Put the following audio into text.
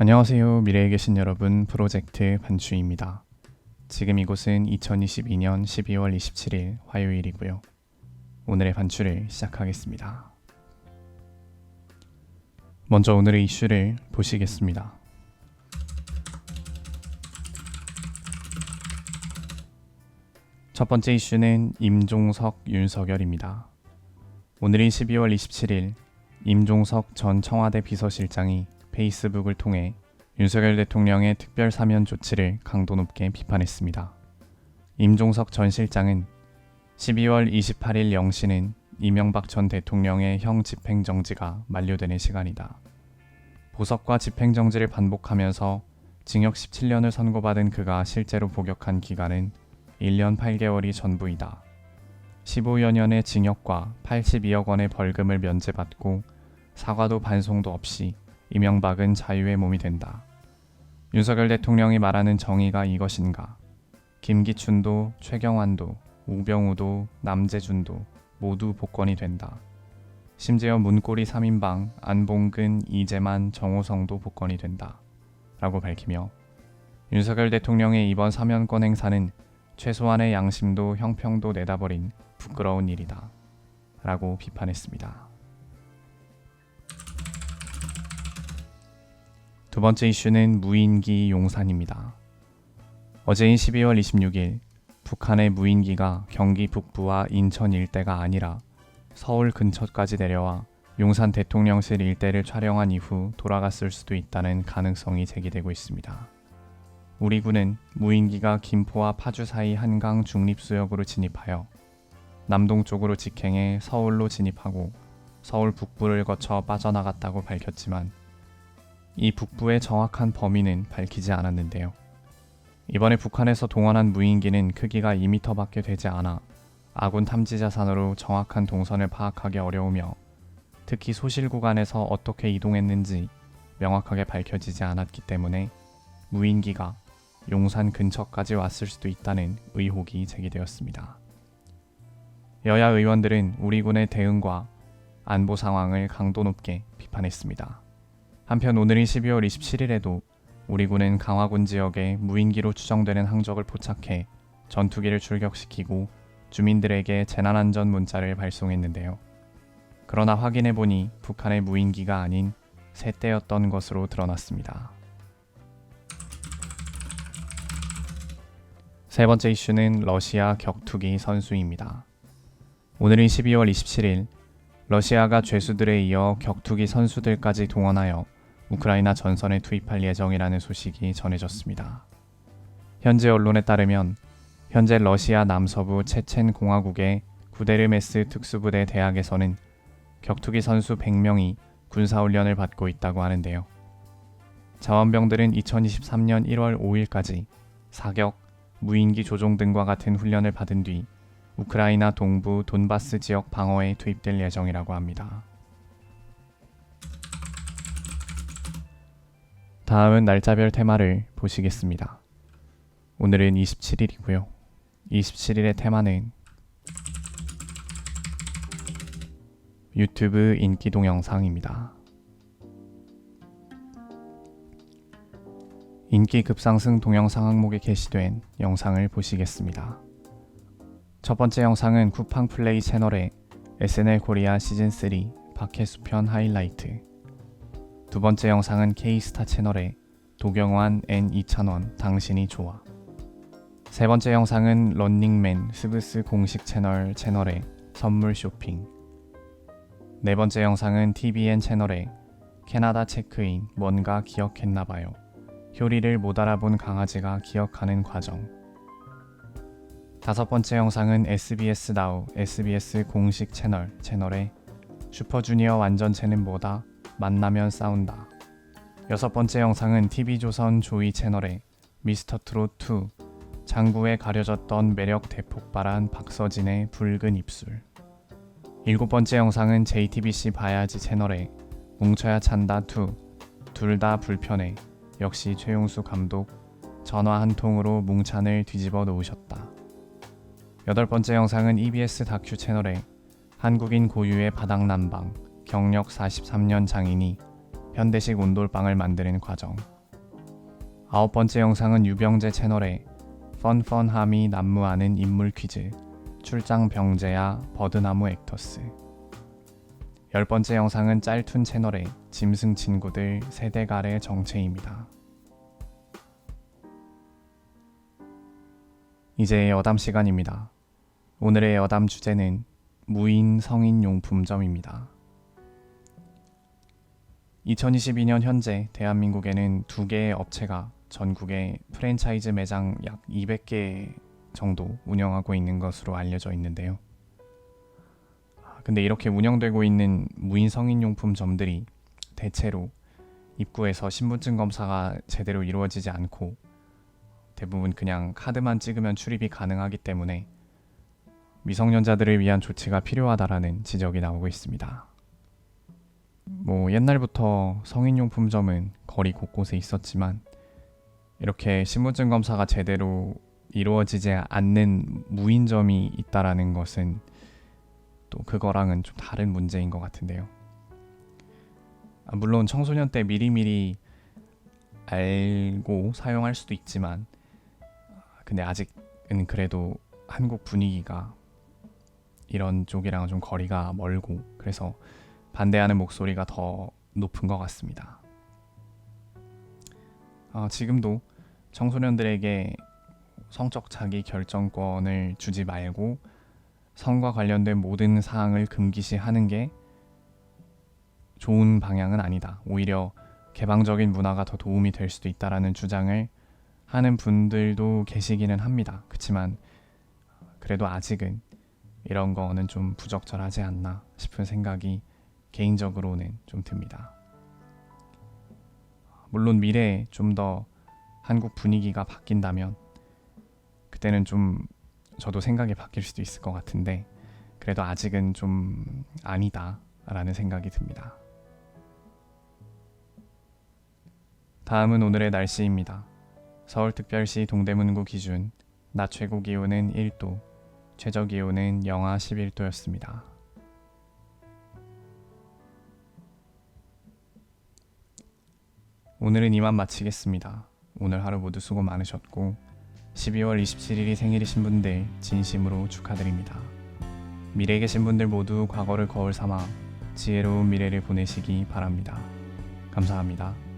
안녕하세요. 미래에 계신 여러분, 프로젝트 반추입니다. 지금 이곳은 2022년 12월 27일 화요일이고요. 오늘의 반추를 시작하겠습니다. 먼저 오늘의 이슈를 보시겠습니다. 첫 번째 이슈는 임종석, 윤석열입니다. 오늘인 12월 27일 임종석 전 청와대 비서실장이 페이스북을 통해 윤석열 대통령의 특별 사면 조치를 강도 높게 비판했습니다. 임종석 전 실장은 12월 28일 0시는 이명박 전 대통령의 형 집행정지가 만료되는 시간이다. 보석과 집행정지를 반복하면서 징역 17년을 선고받은 그가 실제로 복역한 기간은 1년 8개월이 전부이다. 15여 년의 징역과 82억 원의 벌금을 면제받고 사과도 반송도 없이 이명박은 자유의 몸이 된다. 윤석열 대통령이 말하는 정의가 이것인가? 김기춘도 최경환도 우병우도 남재준도 모두 복권이 된다. 심지어 문고리 3인방 안봉근, 이재만, 정호성도 복권이 된다. 라고 밝히며 윤석열 대통령의 이번 사면권 행사는 최소한의 양심도 형평도 내다버린 부끄러운 일이다. 라고 비판했습니다. 두 번째 이슈는 무인기 용산입니다. 어제인 12월 26일 북한의 무인기가 경기 북부와 인천 일대가 아니라 서울 근처까지 내려와 용산 대통령실 일대를 촬영한 이후 돌아갔을 수도 있다는 가능성이 제기되고 있습니다. 우리 군은 무인기가 김포와 파주 사이 한강 중립수역으로 진입하여 남동쪽으로 직행해 서울로 진입하고 서울 북부를 거쳐 빠져나갔다고 밝혔지만 이 북부의 정확한 범위는 밝히지 않았는데요. 이번에 북한에서 동원한 무인기는 크기가 2m밖에 되지 않아 아군 탐지 자산으로 정확한 동선을 파악하기 어려우며 특히 소실 구간에서 어떻게 이동했는지 명확하게 밝혀지지 않았기 때문에 무인기가 용산 근처까지 왔을 수도 있다는 의혹이 제기되었습니다. 여야 의원들은 우리 군의 대응과 안보 상황을 강도 높게 비판했습니다. 한편 오늘인 12월 27일에도 우리 군은 강화군 지역에 무인기로 추정되는 항적을 포착해 전투기를 출격시키고 주민들에게 재난안전 문자를 발송했는데요. 그러나 확인해보니 북한의 무인기가 아닌 새 떼였던 것으로 드러났습니다. 세 번째 이슈는 러시아 격투기 선수입니다. 오늘인 12월 27일 러시아가 죄수들에 이어 격투기 선수들까지 동원하여 우크라이나 전선에 투입할 예정이라는 소식이 전해졌습니다. 현지 언론에 따르면 현재 러시아 남서부 체첸 공화국의 구데르메스 특수부대 대학에서는 격투기 선수 100명이 군사훈련을 받고 있다고 하는데요. 자원병들은 2023년 1월 5일까지 사격, 무인기 조종 등과 같은 훈련을 받은 뒤 우크라이나 동부 돈바스 지역 방어에 투입될 예정이라고 합니다. 다음은 날짜별 테마를 보시겠습니다. 오늘은 27일이고요. 27일의 테마는 유튜브 인기 동영상입니다. 인기 급상승 동영상 항목에 게시된 영상을 보시겠습니다. 첫 번째 영상은 쿠팡 플레이 채널의 SNL 코리아 시즌3 박혜수 편 하이라이트, 두 번째 영상은 K스타 채널의 도경환 N 이찬원 당신이 좋아, 세 번째 영상은 런닝맨 스브스 공식 채널의 선물 쇼핑, 네 번째 영상은 TVN 채널의 캐나다 체크인 뭔가 기억했나봐요, 효리를 못 알아본 강아지가 기억하는 과정, 다섯 번째 영상은 SBS 나우 SBS 공식 채널의 슈퍼주니어 완전체는 뭐다? 만나면 싸운다. 여섯 번째 영상은 TV조선 조이 채널의 미스터트롯2 장구에 가려졌던 매력 대폭발한 박서진의 붉은 입술. 일곱 번째 영상은 JTBC 봐야지 채널의 뭉쳐야 찬다2 둘 다 불편해 역시 최용수 감독 전화 한 통으로 뭉찬을 뒤집어 놓으셨다. 여덟 번째 영상은 EBS 다큐 채널의 한국인 고유의 바닥난방 경력 43년 장인이 현대식 온돌방을 만드는 과정. 9번째 영상은 유병재 채널의 펀펀함이 난무하는 인물 퀴즈, 출장 병재야 버드나무 액터스. 10번째 영상은 짤툰 채널의 짐승 친구들 세대갈의 정체입니다. 이제 여담 시간입니다. 오늘의 여담 주제는 무인 성인용품점입니다. 2022년 현재 대한민국에는 2개의 업체가 전국에 프랜차이즈 매장 약 200개 정도 운영하고 있는 것으로 알려져 있는데요. 근데 이렇게 운영되고 있는 무인 성인용품점들이 대체로 입구에서 신분증 검사가 제대로 이루어지지 않고 대부분 그냥 카드만 찍으면 출입이 가능하기 때문에 미성년자들을 위한 조치가 필요하다라는 지적이 나오고 있습니다. 옛날부터 성인용품점은 거리 곳곳에 있었지만 이렇게 신분증 검사가 제대로 이루어지지 않는 무인점이 있다라는 것은 또 그거랑은 좀 다른 문제인 것 같은데요. 물론 청소년 때 미리미리 알고 사용할 수도 있지만 근데 아직은 그래도 한국 분위기가 이런 쪽이랑 좀 거리가 멀고 그래서 반대하는 목소리가 더 높은 것 같습니다. 지금도 청소년들에게 성적 자기 결정권을 주지 말고 성과 관련된 모든 사항을 금기시하는 게 좋은 방향은 아니다. 오히려 개방적인 문화가 더 도움이 될 수도 있다라는 주장을 하는 분들도 계시기는 합니다. 그렇지만 그래도 아직은 이런 거는 좀 부적절하지 않나 싶은 생각이 개인적으로는 좀 듭니다. 물론 미래에 좀 더 한국 분위기가 바뀐다면 그때는 좀 저도 생각이 바뀔 수도 있을 것 같은데 그래도 아직은 좀 아니다 라는 생각이 듭니다. 다음은 오늘의 날씨입니다. 서울특별시 동대문구 기준 낮 최고 기온은 1도, 최저 기온은 영하 11도였습니다. 오늘은 이만 마치겠습니다. 오늘 하루 모두 수고 많으셨고 12월 27일이 생일이신 분들 진심으로 축하드립니다. 미래에 계신 분들 모두 과거를 거울 삼아 지혜로운 미래를 보내시기 바랍니다. 감사합니다.